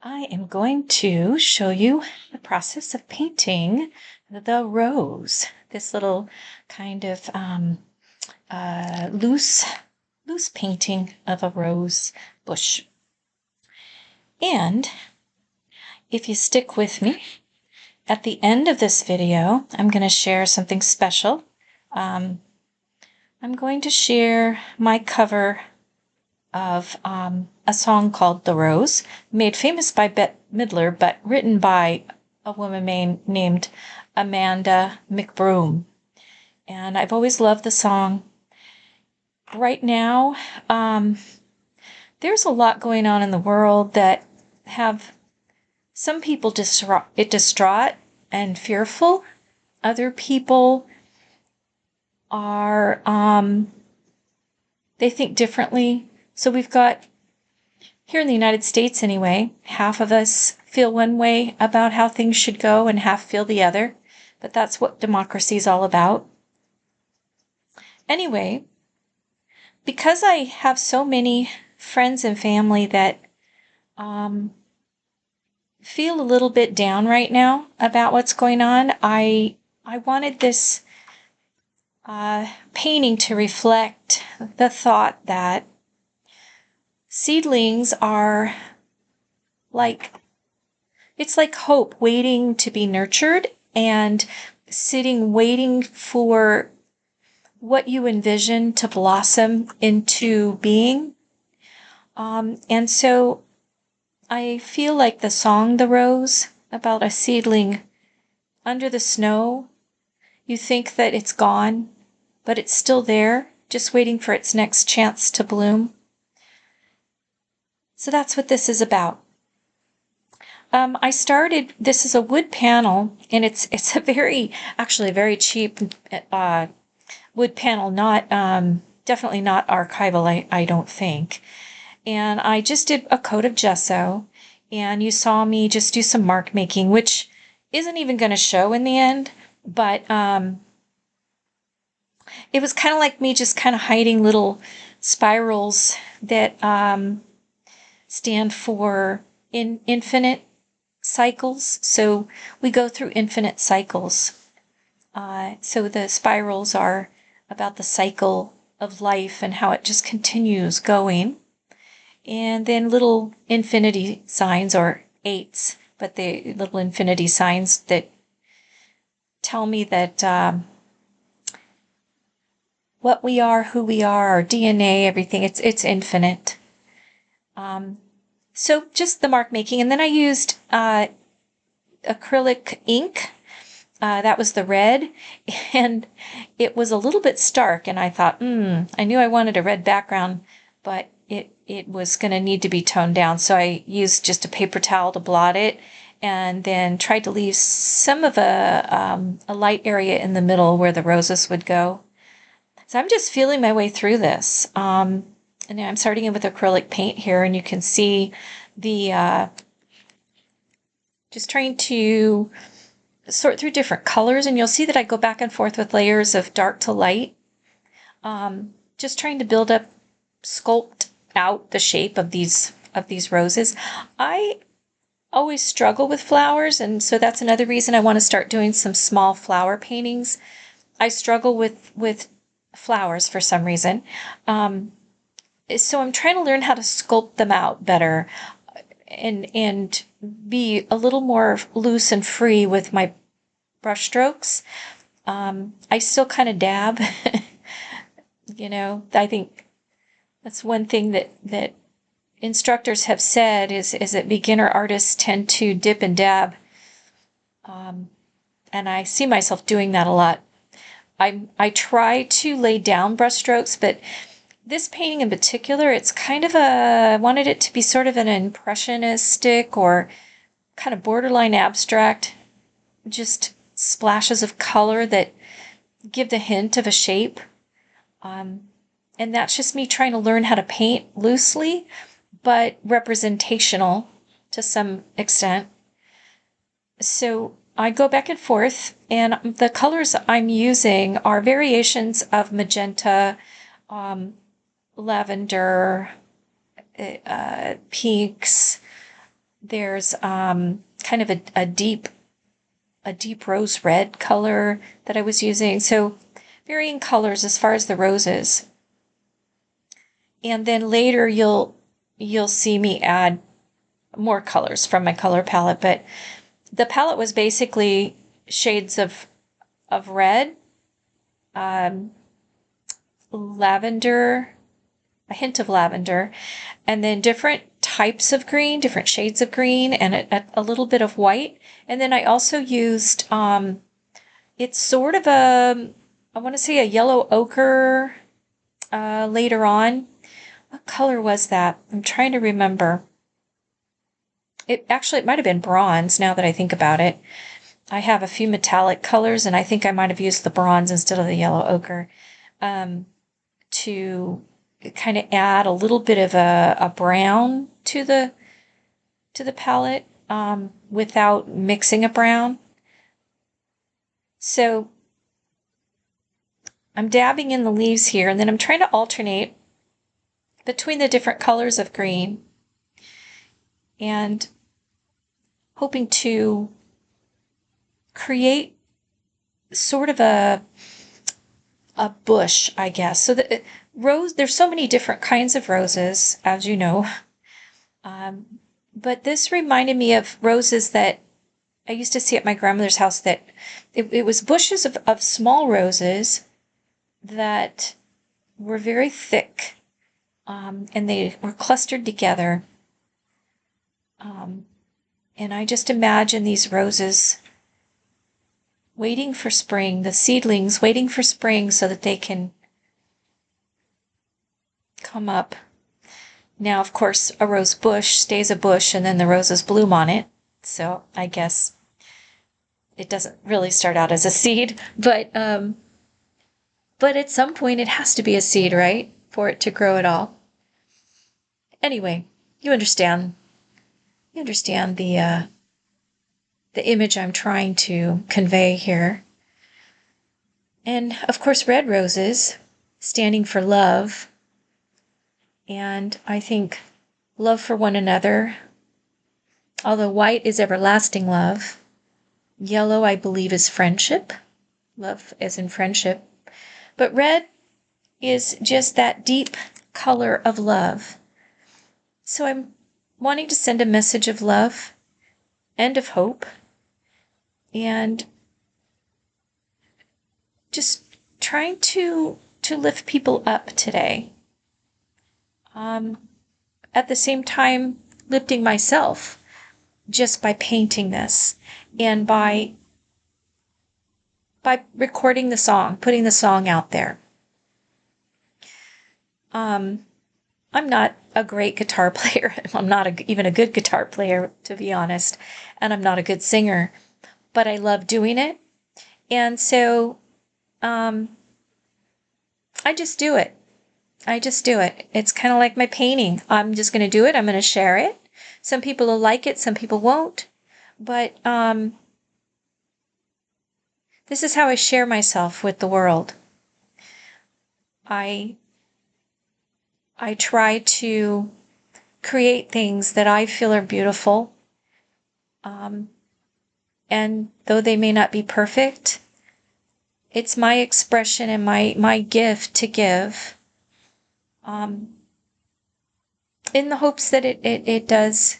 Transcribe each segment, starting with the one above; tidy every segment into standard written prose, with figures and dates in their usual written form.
I am going to show you the process of painting the rose, this little kind of loose painting of a rose bush. And if you stick with me, at the end of this video, I'm going to share something special. I'm going to share my cover of a song called The Rose, made famous by Bette Midler, but written by a woman named Amanda McBroom. And I've always loved the song. Right now, there's a lot going on in the world that have some people distraught and fearful. Other people are, they think differently. So we've got, here in the United States anyway, half of us feel one way about how things should go and half feel the other. But that's what democracy is all about. Anyway, because I have so many friends and family that feel a little bit down right now about what's going on, I wanted this painting to reflect the thought that seedlings are it's like hope waiting to be nurtured and sitting waiting for what you envision to blossom into being. And so I feel like the song The Rose, about a seedling under the snow. You think that it's gone, but it's still there, just waiting for its next chance to bloom. So that's what this is about. This is a wood panel, and it's actually a very cheap wood panel, definitely not archival, I don't think. And I just did a coat of gesso, and you saw me just do some mark making, which isn't even going to show in the end, but it was kind of like me just kind of hiding little spirals that stand for infinite cycles. So we go through infinite cycles. So the spirals are about the cycle of life and how it just continues going. And then little infinity signs, or eights, but the little infinity signs that tell me that what we are, who we are, our DNA, everything, it's infinite. So just the mark making. And then I used acrylic ink. That was the red, and it was a little bit stark, and I thought, I knew I wanted a red background, but it was going to need to be toned down. So I used just a paper towel to blot it, and then tried to leave some of a light area in the middle where the roses would go. So I'm just feeling my way through this. And I'm starting in with acrylic paint here, and you can see the, just trying to sort through different colors, and you'll see that I go back and forth with layers of dark to light. Just trying to sculpt out the shape of these roses. I always struggle with flowers, and so that's another reason I want to start doing some small flower paintings. I struggle with flowers for some reason. So I'm trying to learn how to sculpt them out better and be a little more loose and free with my brush strokes. I still kind of dab. I think that's one thing that instructors have said is that beginner artists tend to dip and dab. And I see myself doing that a lot. I try to lay down brush strokes, but this painting in particular, it's kind of I wanted it to be sort of an impressionistic or kind of borderline abstract, just splashes of color that give the hint of a shape. And that's just me trying to learn how to paint loosely, but representational to some extent. So I go back and forth, and the colors I'm using are variations of magenta, lavender, pinks, There's kind of a deep rose red color that I was using. So varying colors as far as the roses. And then later you'll see me add more colors from my color palette, but the palette was basically shades of red, lavender, a hint of lavender, and then different types of green, different shades of green, and a little bit of white. And then I also used, it's sort of I want to say a yellow ochre later on. What color was that? I'm trying to remember. It might have been bronze now that I think about it. I have a few metallic colors, and I think I might have used the bronze instead of the yellow ochre to kind of add a little bit of a brown to the palette without mixing a brown. So I'm dabbing in the leaves here, and then I'm trying to alternate between the different colors of green and hoping to create sort of a bush, I guess. So the there's so many different kinds of roses, as you know. But this reminded me of roses that I used to see at my grandmother's house, that it was bushes of small roses that were very thick, and they were clustered together. And I just imagine these roses waiting for spring, the seedlings waiting for spring so that they can come up. Now, of course, a rose bush stays a bush and then the roses bloom on it. So I guess it doesn't really start out as a seed, but at some point it has to be a seed, right? For it to grow at all. Anyway, you understand the image I'm trying to convey here. And of course, red roses standing for love. And I think love for one another. Although white is everlasting love. Yellow, I believe, is friendship. Love as in friendship. But red is just that deep color of love. So I'm wanting to send a message of love and of hope, and just trying to lift people up today. At the same time, lifting myself just by painting this and by recording the song, putting the song out there. I'm not a great guitar player. I'm not even a good guitar player, to be honest, and I'm not a good singer, but I love doing it. And so I just do it. It's kind of like my painting. I'm just going to do it. I'm going to share it. Some people will like it. Some people won't. But this is how I share myself with the world. I try to create things that I feel are beautiful. And though they may not be perfect, it's my expression and my gift to give. In the hopes that it does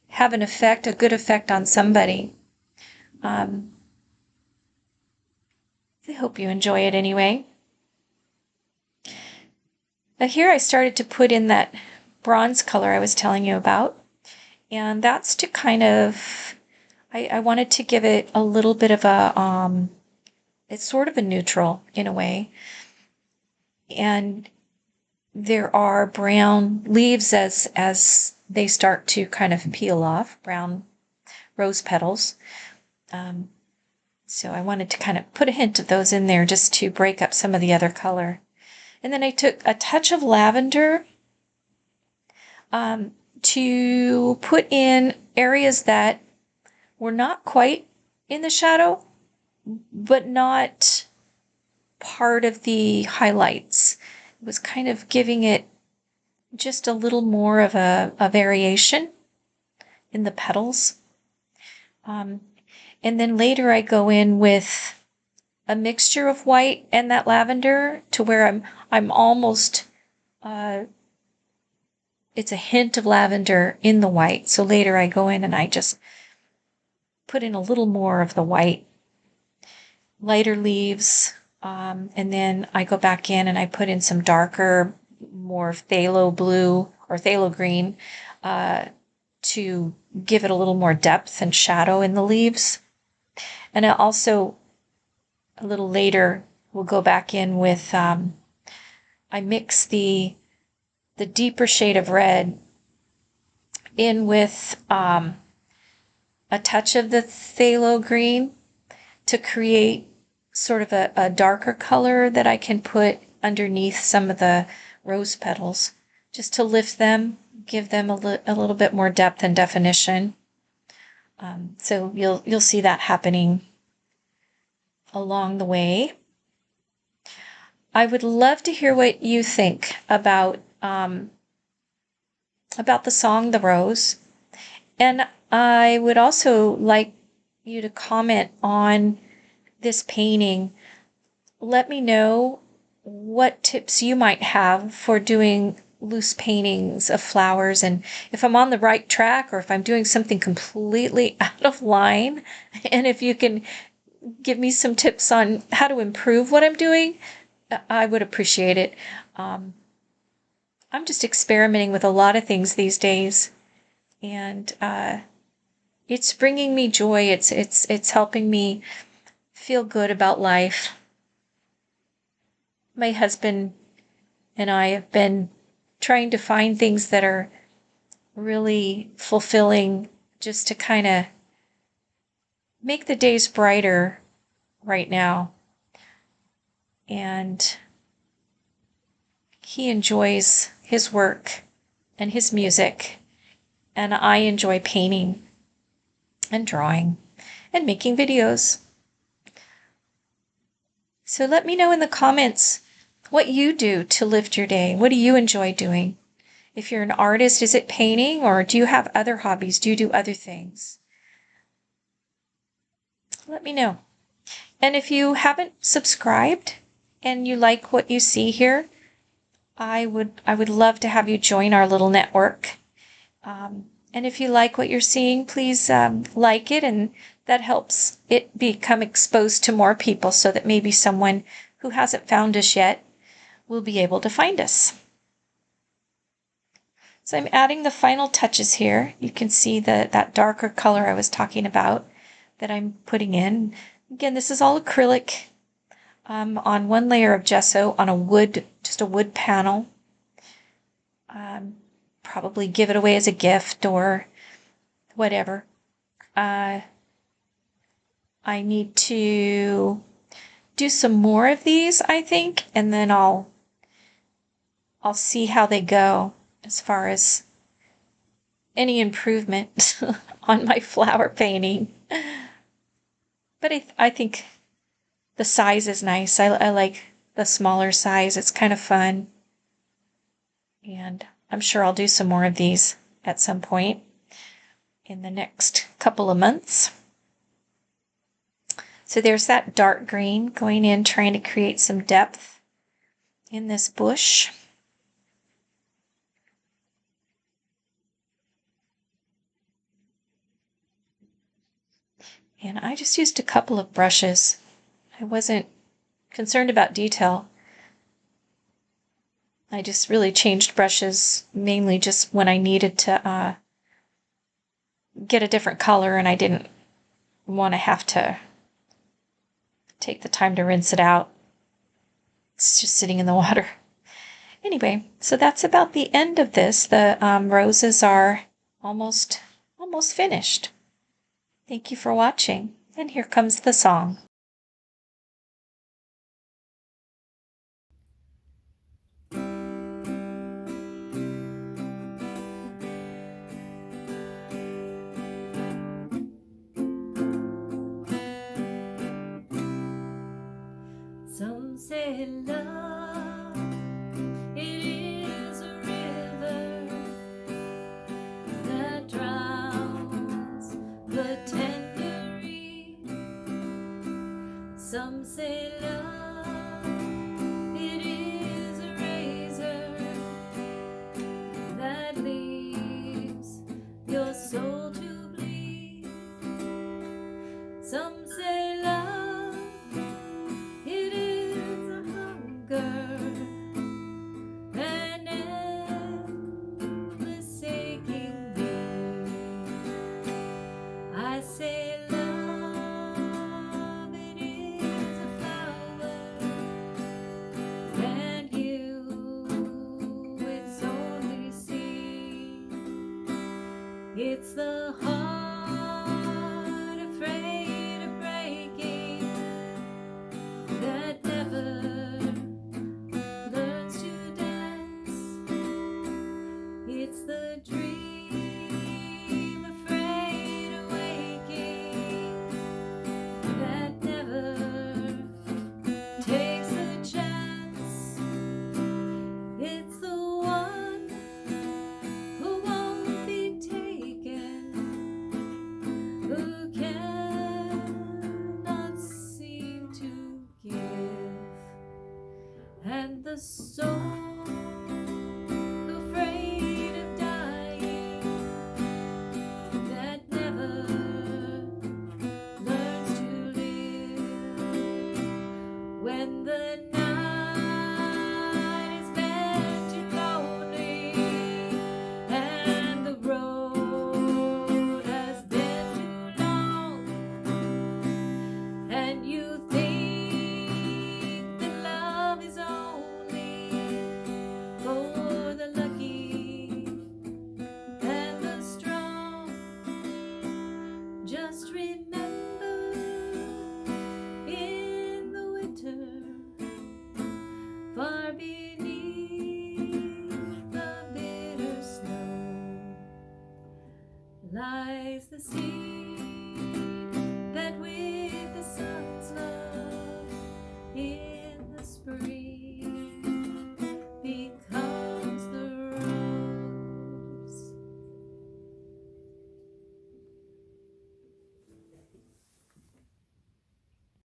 have an effect, a good effect on somebody. I hope you enjoy it anyway. Now here I started to put in that bronze color I was telling you about. And that's to kind of, I wanted to give it a little bit of a, it's sort of a neutral in a way. And there are brown leaves as they start to kind of peel off, brown rose petals. So I wanted to kind of put a hint of those in there just to break up some of the other color. And then I took a touch of lavender to put in areas that were not quite in the shadow, but not part of the highlights. It was kind of giving it just a little more of a variation. in the petals. And then later I go in with a mixture of white and that lavender to where I'm almost, it's a hint of lavender in the white. So later I go in and I just put in a little more of the white, lighter leaves, and then I go back in and I put in some darker, more phthalo blue or phthalo green to give it a little more depth and shadow in the leaves. And I also, a little later, will go back in with, I mix the deeper shade of red in with a touch of the phthalo green to create sort of a darker color that I can put underneath some of the rose petals, just to lift them, give them a little bit more depth and definition. So you'll see that happening along the way. I would love to hear what you think about the song "The Rose," and I would also like you to comment on this painting. Let me know what tips you might have for doing loose paintings of flowers, and if I'm on the right track or if I'm doing something completely out of line, and if you can give me some tips on how to improve what I'm doing, I would appreciate it. I'm just experimenting with a lot of things these days, and it's bringing me joy. It's helping me feel good about life. My husband and I have been trying to find things that are really fulfilling, just to kind of make the days brighter right now. And he enjoys his work and his music, and I enjoy painting and drawing and making videos. So let me know in the comments what you do to lift your day. What do you enjoy doing? If you're an artist, is it painting, or do you have other hobbies? Do you do other things? Let me know. And if you haven't subscribed and you like what you see here, I would love to have you join our little network. And if you like what you're seeing, please like it, and that helps it become exposed to more people, so that maybe someone who hasn't found us yet will be able to find us. So I'm adding the final touches here. You can see that darker color I was talking about that I'm putting in. Again, this is all acrylic on one layer of gesso on a wood panel. Probably give it away as a gift or whatever. I need to do some more of these, I think, and then I'll see how they go as far as any improvement on my flower painting. But I think the size is nice. I like the smaller size. It's kind of fun. And I'm sure I'll do some more of these at some point in the next couple of months. So there's that dark green going in, trying to create some depth in this bush. And I just used a couple of brushes. I wasn't concerned about detail. I just really changed brushes mainly just when I needed to get a different color, and I didn't want to have to take the time to rinse it out. It's just sitting in the water. Anyway, so that's about the end of this. The roses are almost finished. Thank you for watching, and here comes the song. Some say love, it is a river that drowns Some say love, it is a razor that leaves your soul to bleed. Some say love, it is a hunger, an endless aching need. I say love, it is a flower, and you, its only seed. It's the heart afraid of breaking that never learns to dance. It's the dream afraid of waking that never takes a chance. It's the one who won't be taken, who cannot seem to give, and the soul afraid of dying that never learns to live. When the night is bent too lonely and the road has been too long, and you think that love is only for the lucky and the strong, just remember, in the winter, far beneath